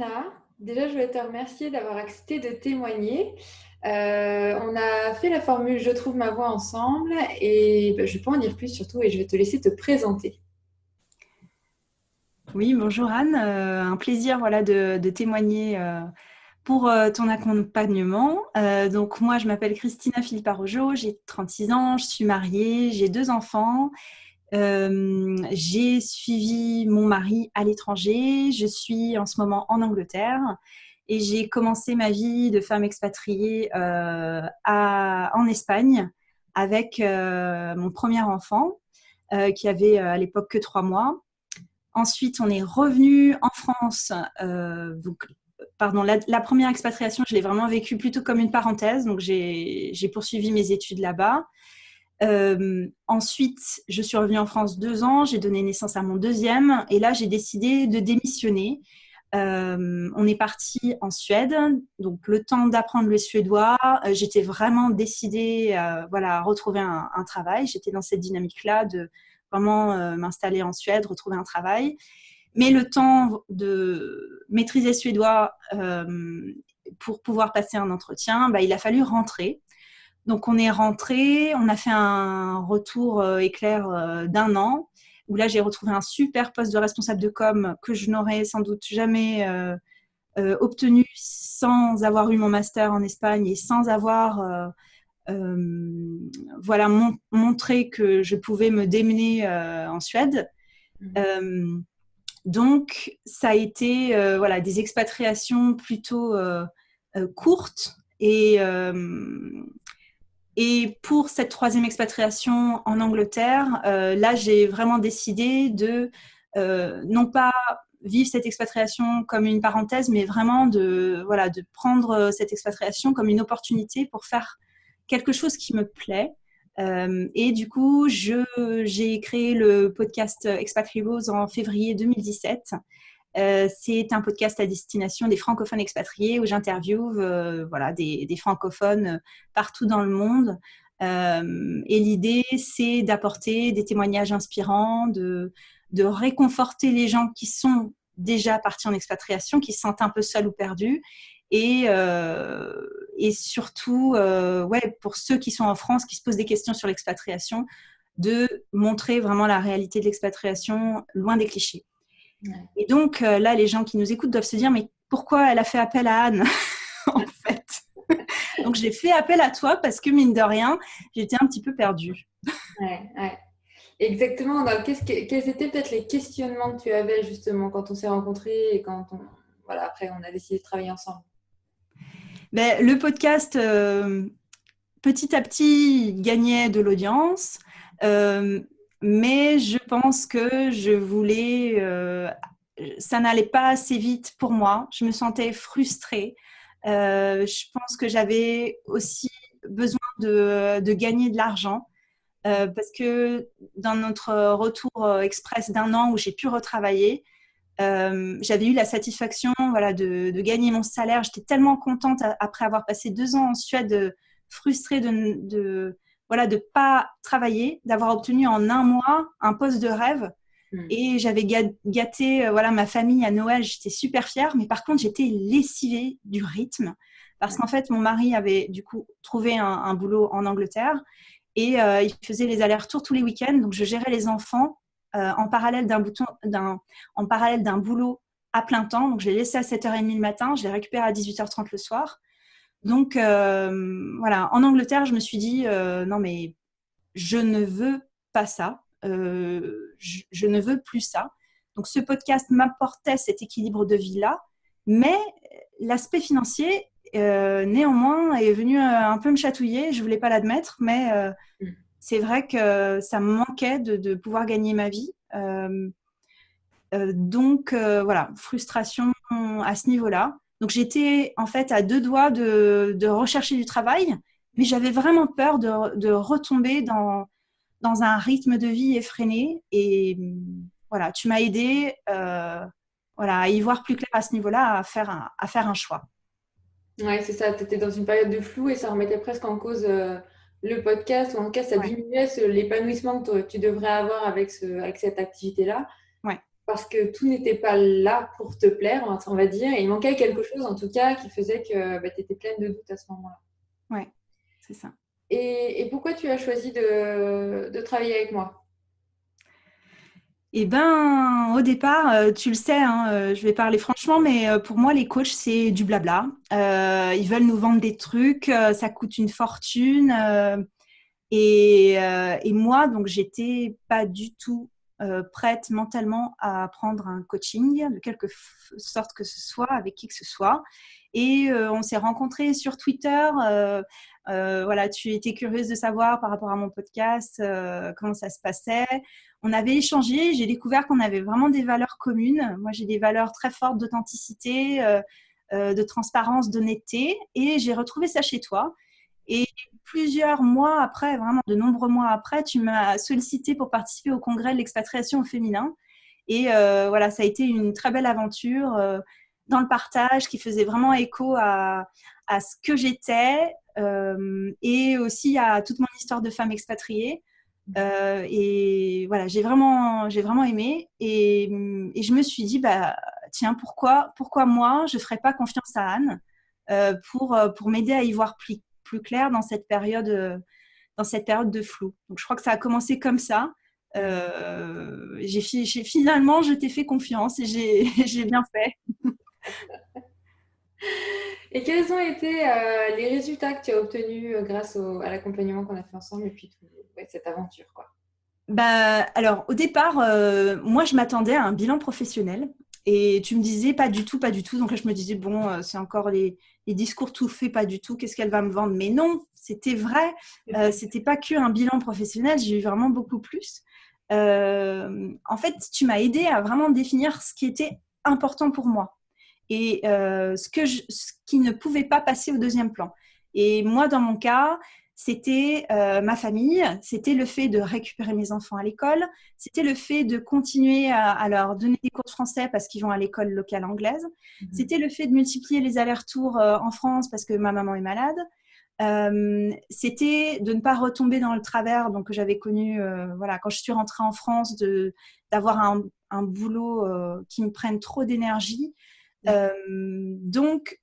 Christina. Déjà, je voulais te remercier d'avoir accepté de témoigner. On a fait la formule Je trouve ma voix ensemble et je peux en dire plus surtout et je vais te laisser te présenter. Oui, bonjour Anne. Un plaisir de témoigner pour ton accompagnement. Donc moi, je m'appelle Christina Philippa Rojo, j'ai 36 ans, je suis mariée, j'ai 2 enfants. J'ai suivi mon mari à l'étranger, je suis en ce moment en Angleterre et j'ai commencé ma vie de femme expatriée en Espagne avec mon premier enfant qui avait à l'époque que 3 mois. Ensuite, on est revenu en France. La première expatriation, je l'ai vraiment vécue plutôt comme une parenthèse. Donc, j'ai poursuivi mes études là-bas. Ensuite, je suis revenue en France 2 ans. J'ai donné naissance à mon deuxième. Et là, j'ai décidé de démissionner. On est parti en Suède. Donc, le temps d'apprendre le suédois, j'étais vraiment décidée à retrouver un travail. J'étais dans cette dynamique-là de vraiment m'installer en Suède, retrouver un travail. Mais le temps de maîtriser le suédois pour pouvoir passer un entretien, il a fallu rentrer. Donc, on est rentré, on a fait un retour éclair d'1 an, où là, j'ai retrouvé un super poste de responsable de com que je n'aurais sans doute jamais obtenu sans avoir eu mon master en Espagne et sans avoir montré que je pouvais me démener en Suède. Donc, ça a été des expatriations plutôt courtes. Et pour cette troisième expatriation en Angleterre, là, j'ai vraiment décidé de non pas vivre cette expatriation comme une parenthèse, mais vraiment de prendre cette expatriation comme une opportunité pour faire quelque chose qui me plaît. Et du coup, j'ai créé le podcast Expat Heroes en février 2017. C'est un podcast à destination des francophones expatriés où j'interviewe des francophones partout dans le monde. Et l'idée, c'est d'apporter des témoignages inspirants, de réconforter les gens qui sont déjà partis en expatriation, qui se sentent un peu seuls ou perdus. Et surtout, pour ceux qui sont en France, qui se posent des questions sur l'expatriation, de montrer vraiment la réalité de l'expatriation loin des clichés. Ouais. Et donc, là, les gens qui nous écoutent doivent se dire, mais pourquoi elle a fait appel à Anne en fait. Donc, j'ai fait appel à toi parce que, mine de rien, j'étais un petit peu perdue. Ouais. Exactement. Donc, quels étaient peut-être les questionnements que tu avais justement quand on s'est rencontrés et après, on a décidé de travailler ensemble? Le podcast, petit à petit, gagnait de l'audience. Mais je pense que je voulais... ça n'allait pas assez vite pour moi. Je me sentais frustrée. Je pense que j'avais aussi besoin de gagner de l'argent. Parce que dans notre retour express d'1 an où j'ai pu retravailler, j'avais eu la satisfaction de gagner mon salaire. J'étais tellement contente après avoir passé 2 ans en Suède, frustrée de pas travailler, d'avoir obtenu en 1 mois un poste de rêve. Et j'avais gâté ma famille à Noël. J'étais super fière, mais par contre j'étais lessivée du rythme parce qu'en fait mon mari avait du coup trouvé un boulot en Angleterre et il faisait les allers-retours tous les week-ends. Donc je gérais les enfants en parallèle d'un boulot à plein temps. Donc je les laissais à 7h30 le matin, je les récupérais à 18h30 le soir. Donc en Angleterre, je me suis dit non mais je ne veux pas ça. Je ne veux plus ça. Donc, ce podcast m'apportait cet équilibre de vie-là, mais l'aspect financier, néanmoins, est venu un peu me chatouiller. Je ne voulais pas l'admettre, mais c'est vrai que ça me manquait de pouvoir gagner ma vie. Donc, frustration à ce niveau-là. Donc, j'étais en fait à 2 doigts de rechercher du travail, mais j'avais vraiment peur de retomber dans un rythme de vie effréné. Et voilà, tu m'as aidée à y voir plus clair à ce niveau-là, à faire un choix. Ouais, c'est ça. Tu étais dans une période de flou et ça remettait presque en cause le podcast, ou en tout cas, ça diminuait l'épanouissement que tu devrais avoir avec cette activité-là. Ouais. parce que tout n'était pas là pour te plaire, on va dire. Et il manquait quelque chose, en tout cas, qui faisait que tu étais pleine de doutes à ce moment-là. Ouais, c'est ça. Et pourquoi tu as choisi de travailler avec moi? Eh ben, au départ, tu le sais, hein, je vais parler franchement, mais pour moi, les coachs, c'est du blabla. Ils veulent nous vendre des trucs, ça coûte une fortune. Et moi, donc, j'étais pas du tout prête mentalement à prendre un coaching de quelque sorte que ce soit, avec qui que ce soit. Et on s'est rencontrés sur Twitter. Voilà, tu étais curieuse de savoir par rapport à mon podcast comment ça se passait. On avait échangé. J'ai découvert qu'on avait vraiment des valeurs communes. Moi, j'ai des valeurs très fortes d'authenticité, de transparence, d'honnêteté. Et j'ai retrouvé ça chez toi. Et plusieurs mois après, vraiment de nombreux mois après, tu m'as sollicité pour participer au congrès de l'expatriation au féminin. Et voilà, ça a été une très belle aventure dans le partage qui faisait vraiment écho à ce que j'étais et aussi à toute mon histoire de femme expatriée. Et voilà, j'ai vraiment aimé. Et je me suis dit, bah, tiens, pourquoi moi, je ne ferais pas confiance à Anne pour m'aider à y voir plus clair dans cette période de flou. Donc, je crois que ça a commencé comme ça. Finalement, je t'ai fait confiance et j'ai bien fait. Et quels ont été les résultats que tu as obtenus grâce à l'accompagnement qu'on a fait ensemble et puis cette aventure, quoi. Bah, alors, au départ, moi, je m'attendais à un bilan professionnel et tu me disais pas du tout, pas du tout. Donc là, je me disais, bon, c'est encore les discours tout faits, pas du tout. Qu'est-ce qu'elle va me vendre? Mais non, c'était vrai. C'était pas qu'un bilan professionnel, j'ai eu vraiment beaucoup plus. En fait, tu m'as aidé à vraiment définir ce qui était important pour moi et ce qui ne pouvait pas passer au deuxième plan. Et moi, dans mon cas, c'était ma famille, c'était le fait de récupérer mes enfants à l'école, c'était le fait de continuer à leur donner des cours de français parce qu'ils vont à l'école locale anglaise, c'était le fait de multiplier les allers-retours en France parce que ma maman est malade, c'était de ne pas retomber dans le travers donc, que j'avais connu voilà, quand je suis rentrée en France, d'avoir un boulot qui me prenne trop d'énergie. Donc,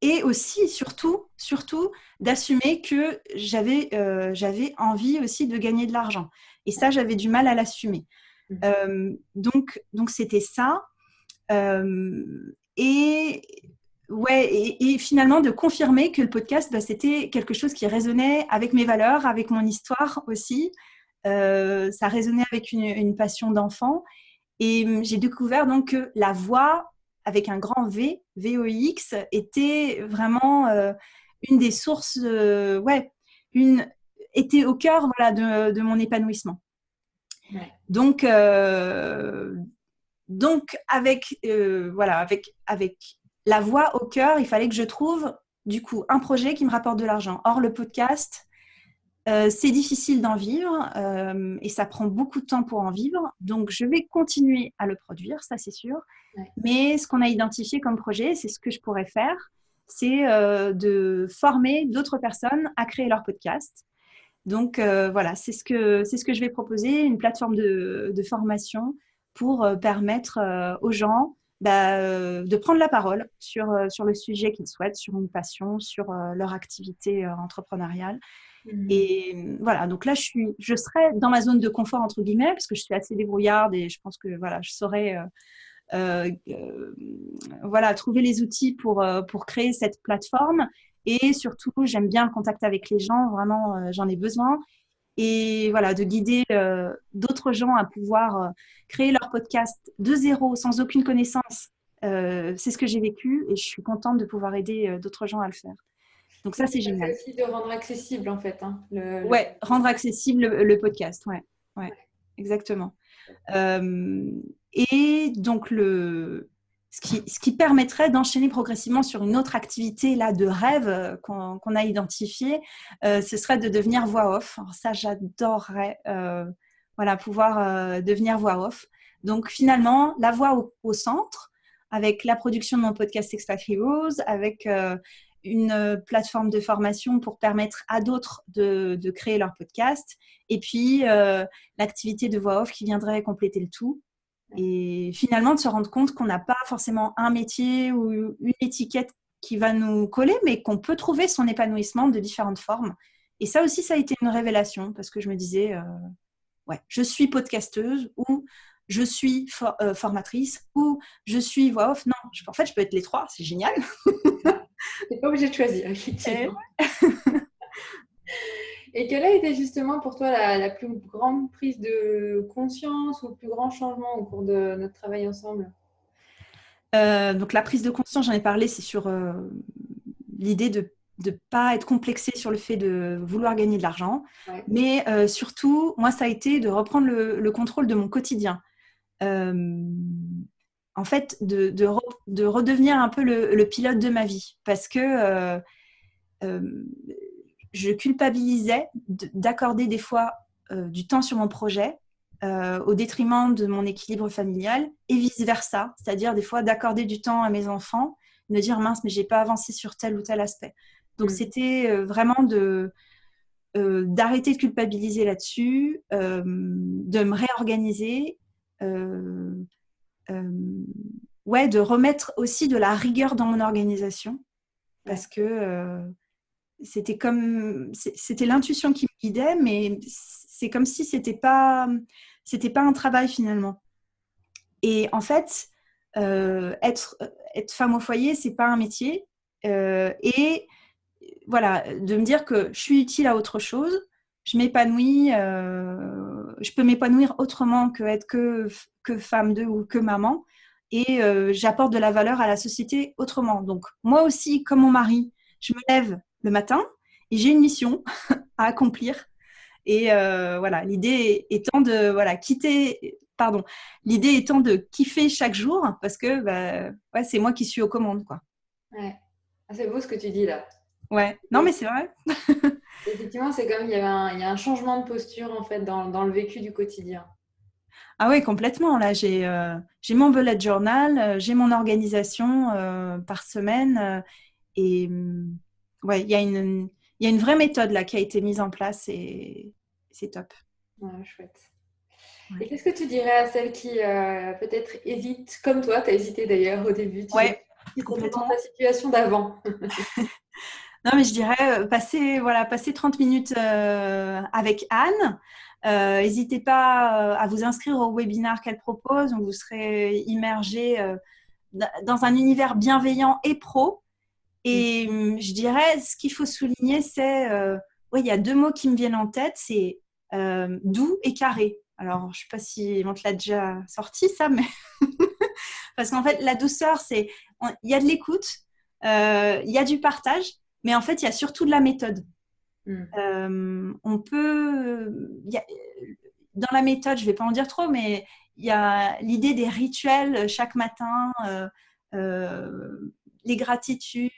et aussi, surtout, d'assumer que j'avais envie aussi de gagner de l'argent. Et ça, j'avais du mal à l'assumer. Donc, c'était ça. Et, ouais, et finalement, de confirmer que le podcast, bah, c'était quelque chose qui résonnait avec mes valeurs, avec mon histoire aussi. Ça résonnait avec une passion d'enfant. Et j'ai découvert donc que la voix avec un grand V, VOX, était vraiment une des sources, était au cœur voilà, de mon épanouissement. Ouais. Donc avec la voix au cœur, il fallait que je trouve du coup un projet qui me rapporte de l'argent. Or, le podcast, c'est difficile d'en vivre et ça prend beaucoup de temps pour en vivre. Donc, je vais continuer à le produire, ça c'est sûr. Ouais. Mais ce qu'on a identifié comme projet, c'est ce que je pourrais faire, c'est de former d'autres personnes à créer leur podcast. Donc, voilà, c'est ce que je vais proposer, une plateforme de formation pour permettre aux gens de prendre la parole sur le sujet qu'ils souhaitent, sur une passion, sur leur activité entrepreneuriale. Et voilà, donc là, je serai dans ma zone de confort, entre guillemets, parce que je suis assez débrouillarde et je pense que voilà, je saurais voilà, trouver les outils pour créer cette plateforme. Et surtout, j'aime bien le contact avec les gens, vraiment, j'en ai besoin. Et voilà, de guider d'autres gens à pouvoir créer leur podcast de zéro, sans aucune connaissance. C'est ce que j'ai vécu et je suis contente de pouvoir aider d'autres gens à le faire. Donc ça, c'est génial. C'est aussi de rendre accessible, en fait. Hein, ouais, rendre accessible le podcast. Ouais, exactement. Et donc, ce qui permettrait d'enchaîner progressivement sur une autre activité là, de rêve qu'on a identifiée, ce serait de devenir voix off. Alors ça, j'adorerais voilà, pouvoir devenir voix off. Donc, finalement, la voix au centre, avec la production de mon podcast Expat Heroes, avec une plateforme de formation pour permettre à d'autres de créer leur podcast. Et puis, l'activité de voix off qui viendrait compléter le tout. Et finalement, de se rendre compte qu'on n'a pas forcément un métier ou une étiquette qui va nous coller, mais qu'on peut trouver son épanouissement de différentes formes. Et ça aussi, ça a été une révélation parce que je me disais, ouais, je suis podcasteuse ou je suis formatrice ou je suis voix off. Non, en fait, je peux être les trois, c'est génial. T'es pas obligé de choisir, Et, effectivement. Et quelle a été justement pour toi la plus grande prise de conscience ou le plus grand changement au cours de notre travail ensemble? donc la prise de conscience, j'en ai parlé, c'est sur l'idée de ne pas être complexé sur le fait de vouloir gagner de l'argent. Ouais. Mais surtout, moi, ça a été de reprendre le contrôle de mon quotidien. En fait, de redevenir un peu le pilote de ma vie. Parce que euh, je culpabilisais d'accorder des fois du temps sur mon projet au détriment de mon équilibre familial et vice-versa. C'est-à-dire des fois d'accorder du temps à mes enfants, me dire mince, mais j'ai pas avancé sur tel ou tel aspect. Donc c'était vraiment d'arrêter de culpabiliser là-dessus, de me réorganiser, euh, ouais, de remettre aussi de la rigueur dans mon organisation parce que c'était l'intuition qui me guidait, mais c'est comme si c'était pas un travail finalement. Et en fait, être femme au foyer, c'est pas un métier. Et voilà, de me dire que je suis utile à autre chose, je m'épanouis, je peux m'épanouir autrement que être que femme d'eux ou que maman. Et j'apporte de la valeur à la société autrement. Donc, moi aussi, comme mon mari, je me lève le matin et j'ai une mission à accomplir. Et voilà, l'idée étant de pardon, l'idée étant de kiffer chaque jour parce que bah, ouais, c'est moi qui suis aux commandes, quoi. Ouais. Ah, c'est beau ce que tu dis là. Ouais, non mais c'est vrai. Effectivement, c'est comme il y a un changement de posture en fait dans le vécu du quotidien. Ah oui, complètement. Là, j'ai mon bullet journal, j'ai mon organisation par semaine et ouais, il y a une vraie méthode là qui a été mise en place et c'est top. Ouais, chouette. Et Ouais, qu'est-ce que tu dirais à celles qui peut-être hésitent, comme toi, tu as hésité d'ailleurs au début, ouais, qui se remettent dans complètement. ta situation d'avant? Non, mais je dirais passer 30 minutes avec Anne. N'hésitez pas à vous inscrire au webinaire qu'elle propose. Donc, vous serez immergé dans un univers bienveillant et pro. Et je dirais, ce qu'il faut souligner, c'est, ouais, il y a deux mots qui me viennent en tête, c'est doux et carré. Alors, je ne sais pas si on te l'a déjà sorti, ça, mais parce qu'en fait, la douceur, il y a de l'écoute, il y a du partage, mais en fait, il y a surtout de la méthode. Mm. On peut, dans la méthode, je ne vais pas en dire trop, mais il y a l'idée des rituels chaque matin, les gratitudes,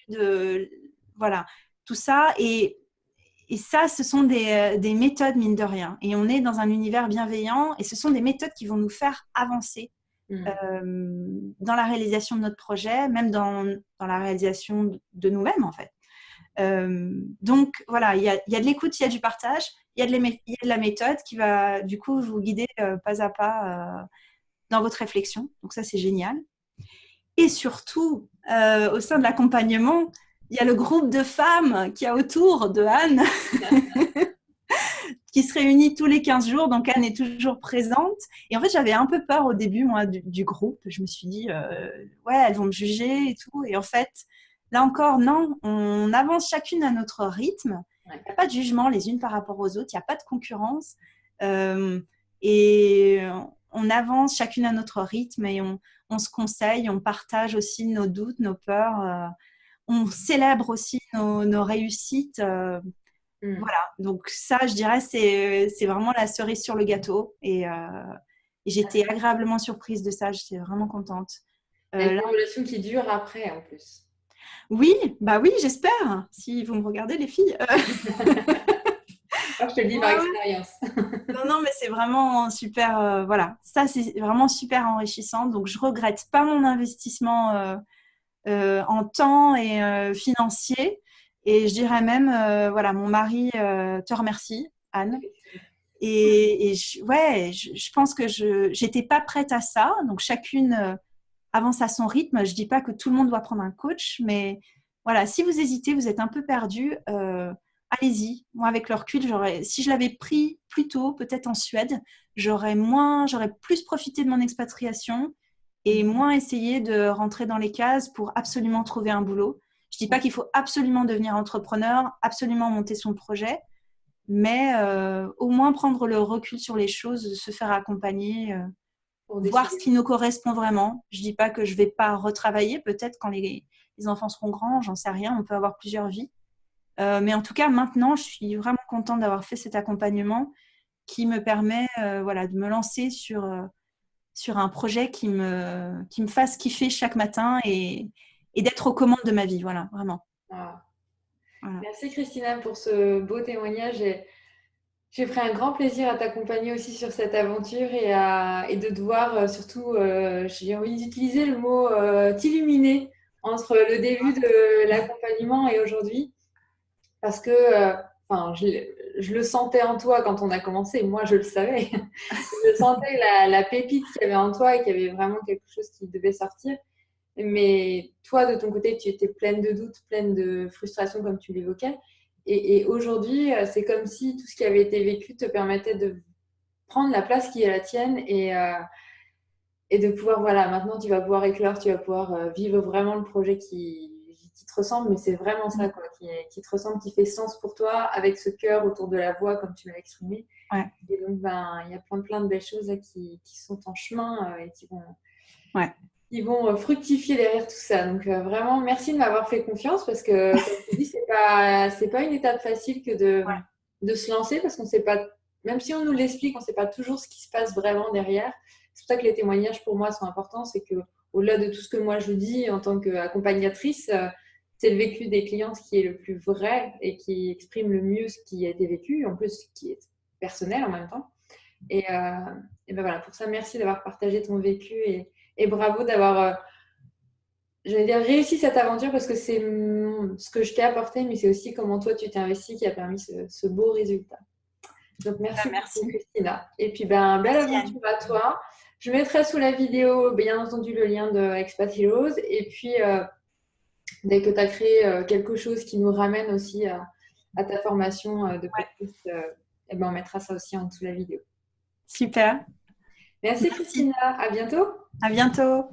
voilà, tout ça. Et ça, ce sont des méthodes, mine de rien. Et on est dans un univers bienveillant et ce sont des méthodes qui vont nous faire avancer Mm. dans la réalisation de notre projet, même dans la réalisation de nous-mêmes, en fait. Donc, voilà, il y a de l'écoute, il y a du partage, il y a de la méthode qui va, du coup, vous guider pas à pas dans votre réflexion. Donc, ça, c'est génial. Et surtout, au sein de l'accompagnement, il y a le groupe de femmes qui a autour de Anne qui se réunit tous les 15 jours. Donc, Anne est toujours présente. Et en fait, j'avais un peu peur au début, moi, du groupe. Je me suis dit, ouais, elles vont me juger et tout. Et en fait, là encore, non, on avance chacune à notre rythme. Il Ouais. n'y a pas de jugement les unes par rapport aux autres. Il n'y a pas de concurrence. Euh, et on avance chacune à notre rythme et on se conseille, on partage aussi nos doutes, nos peurs. On célèbre aussi nos réussites. Mm. Voilà, donc ça, je dirais, c'est vraiment la cerise sur le gâteau. Et j'étais agréablement surprise de ça, j'étais vraiment contente. Avec Là, des relations qui durent après en plus. oui, bah oui, j'espère, si vous me regardez, les filles. Alors, je te le dis par Ouais, ouais. expérience. Non, non, mais c'est vraiment super. Voilà, ça, c'est vraiment super enrichissant. Donc, je regrette pas mon investissement en temps et financier. Et je dirais même, voilà, mon mari te remercie, Anne. Je pense que je n'étais pas prête à ça. Donc, chacune avance à son rythme. Je ne dis pas que tout le monde doit prendre un coach, mais voilà, si vous hésitez, vous êtes un peu perdu, allez-y. Moi, avec le recul, si je l'avais pris plus tôt, peut-être en Suède, j'aurais plus profité de mon expatriation et moins essayé de rentrer dans les cases pour absolument trouver un boulot. Je ne dis pas qu'il faut absolument devenir entrepreneur, absolument monter son projet, mais au moins prendre le recul sur les choses, se faire accompagner, voir ce qui nous correspond vraiment. Je ne dis pas que je ne vais pas retravailler, peut-être quand les enfants seront grands, j'en sais rien, on peut avoir plusieurs vies. Mais en tout cas, maintenant, je suis vraiment contente d'avoir fait cet accompagnement qui me permet de me lancer sur un projet qui me fasse kiffer chaque matin et d'être aux commandes de ma vie. Voilà, vraiment. Ah. Voilà. Merci Christina pour ce beau témoignage. J'ai pris un grand plaisir à t'accompagner aussi sur cette aventure et de devoir surtout, j'ai envie d'utiliser le mot t'illuminer entre le début de l'accompagnement et aujourd'hui. Parce que je le sentais en toi quand on a commencé, moi je le savais. Je sentais la pépite qu'il y avait en toi et qu'il y avait vraiment quelque chose qui devait sortir. Mais toi, de ton côté, tu étais pleine de doutes, pleine de frustration, comme tu l'évoquais. Et aujourd'hui, c'est comme si tout ce qui avait été vécu te permettait de prendre la place qui est la tienne et de pouvoir, voilà, maintenant tu vas pouvoir éclore, tu vas pouvoir vivre vraiment le projet qui te ressemble, mais c'est vraiment ça, quoi, qui te ressemble, qui fait sens pour toi, avec ce cœur autour de la voix, comme tu l'as exprimé. Ouais. Et donc, il y a plein de belles choses là, qui sont en chemin et Ouais. qui vont fructifier derrière tout ça. Donc, vraiment, merci de m'avoir fait confiance parce que, comme tu dis, c'est pas une étape facile que de se lancer parce qu'on sait pas, même si on nous l'explique, on ne sait pas toujours ce qui se passe vraiment derrière. C'est pour ça que les témoignages pour moi sont importants. C'est que au-delà de tout ce que moi je dis en tant qu'accompagnatrice, c'est le vécu des clientes qui est le plus vrai et qui exprime le mieux ce qui a été vécu, en plus qui est personnel en même temps. Et ben voilà, pour ça, merci d'avoir partagé ton vécu et bravo d'avoir, j'allais dire, réussi cette aventure parce que c'est ce que je t'ai apporté, mais c'est aussi comment toi tu t'es investi qui a permis ce beau résultat. Donc merci Merci. beaucoup Christina. Et puis belle aventure à toi. Je mettrai sous la vidéo bien entendu le lien de Expat Heroes et puis dès que tu as créé quelque chose qui nous ramène aussi à ta formation de podcast, et ben on mettra ça aussi en dessous de la vidéo. Super. Merci Christina, à bientôt. À bientôt.